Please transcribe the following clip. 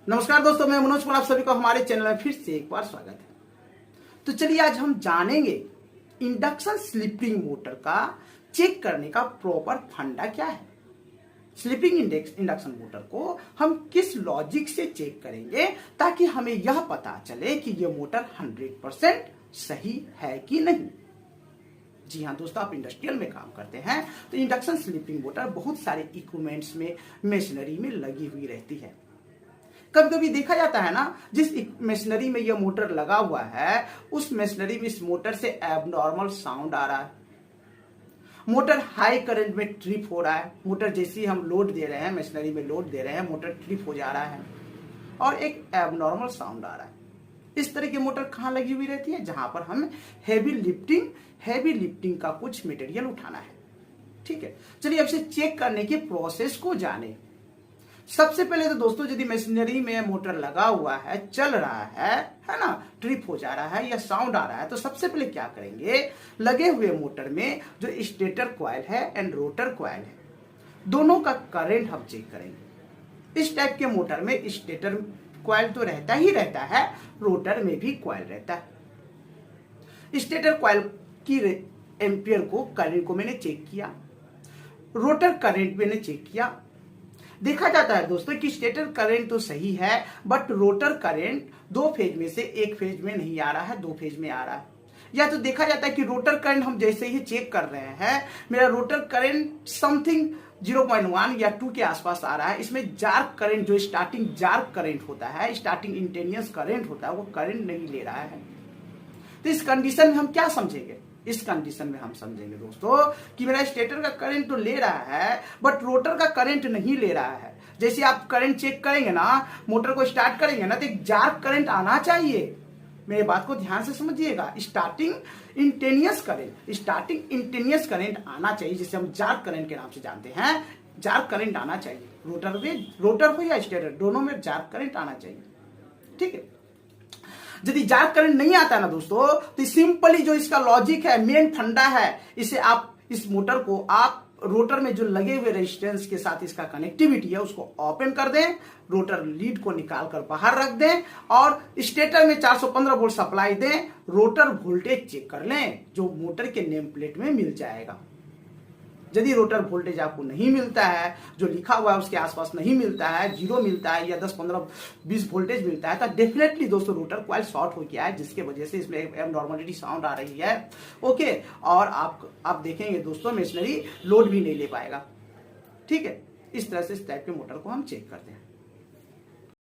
नमस्कार दोस्तों, मैं मनोज कुमार, आप सभी को हमारे चैनल में फिर से एक बार स्वागत है। तो चलिए आज हम जानेंगे इंडक्शन स्लिपिंग मोटर का चेक करने का प्रॉपर फंडा क्या है। स्लिपिंग इंडक्शन मोटर को हम किस लॉजिक से चेक करेंगे ताकि हमें यह पता चले कि यह मोटर 100% सही है कि नहीं। जी हाँ दोस्तों, आप इंडस्ट्रियल में काम करते हैं तो इंडक्शन स्लिपिंग मोटर बहुत सारे इक्विपमेंट्स में, मशीनरी में लगी हुई रहती है। कभी कभी देखा जाता है ना, जिस मशीनरी में यह मोटर लगा हुआ है उस मशीनरी में इस मोटर से एबनॉर्मल साउंड आ रहा है, मोटर हाई करंट में ट्रिप हो रहा है। मोटर जैसे ही हम लोड दे रहे हैं, मशीनरी में लोड दे रहे हैं, मोटर ट्रिप हो जा रहा है और एक एबनॉर्मल साउंड आ रहा है। इस तरह की मोटर कहाँ लगी हुई रहती है? जहां पर हमें हैवी लिफ्टिंग का कुछ मटेरियल उठाना है। ठीक है, चलिए अब से चेक करने की प्रोसेस को जाने। सबसे पहले तो दोस्तों, यदि मशीनरी में मोटर लगा हुआ है, चल रहा है ना, ट्रिप हो जा रहा है या साउंड आ रहा है, तो सबसे पहले क्या करेंगे, लगे हुए मोटर में जो स्टेटर कॉइल है एंड रोटर कॉइल है, दोनों का करंट हम चेक करेंगे। इस टाइप के मोटर में स्टेटर कॉइल तो रहता ही रहता है, रोटर में भी कॉइल रहता है। स्टेटर कॉइल की एम्पियर को, करंट को मैंने चेक किया, रोटर करंट मैंने चेक किया। देखा जाता है दोस्तों कि स्टेटर करंट तो सही है, बट रोटर करंट दो फेज में से एक फेज में नहीं आ रहा है, दो फेज में आ रहा है। या तो देखा जाता है कि रोटर करंट हम जैसे ही चेक कर रहे हैं, मेरा रोटर करंट समथिंग 0.1 या 2 के आसपास आ रहा है। इसमें जार्क करंट, जो स्टार्टिंग जार्क करंट होता है, स्टार्टिंग इंटेनियस करंट होता है, वो करंट नहीं ले रहा है। तो इस कंडीशन में हम क्या समझेंगे? इस कंडीशन में हम समझेंगे दोस्तों कि मेरा स्टेटर का करंट तो ले रहा है बट रोटर का करंट नहीं ले रहा है। जैसे आप करंट चेक करेंगे ना, मोटर को स्टार्ट करेंगे ना, तो एक जार्क करंट आना चाहिए। मेरी बात को ध्यान से समझिएगा। स्टार्टिंग इंटेनियस करंट आना चाहिए, जिसे हम जार्क करंट के नाम से जानते हैं। जार्क करंट आना चाहिए, रोटर हो या स्टेटर, दोनों में जार्क करंट आना चाहिए। ठीक है, यदि जार्क करंट नहीं आता ना दोस्तों, तो सिंपली जो इसका लॉजिक है, मेन फंडा है, इसे आप, इस मोटर को आप रोटर में जो लगे हुए रेजिस्टेंस के साथ इसका कनेक्टिविटी है उसको ओपन कर दें, रोटर लीड को निकाल कर बाहर रख दें और स्टेटर में 415 वोल्ट सप्लाई दें। रोटर वोल्टेज चेक कर लें जो मोटर के नेम प्लेट में मिल जाएगा। यदि रोटर वोल्टेज आपको नहीं मिलता है, जो लिखा हुआ है उसके आसपास नहीं मिलता है, 0 मिलता है या 10, 15, 20 वोल्टेज मिलता है, तो डेफिनेटली दोस्तों रोटर कॉइल शॉर्ट हो गया है, जिसके वजह से इसमें एबनॉर्मलिटी साउंड आ रही है। ओके, और आप देखेंगे दोस्तों मशीनरी लोड भी नहीं ले पाएगा। ठीक है, इस तरह से इस टाइप के मोटर को हम चेक करते हैं।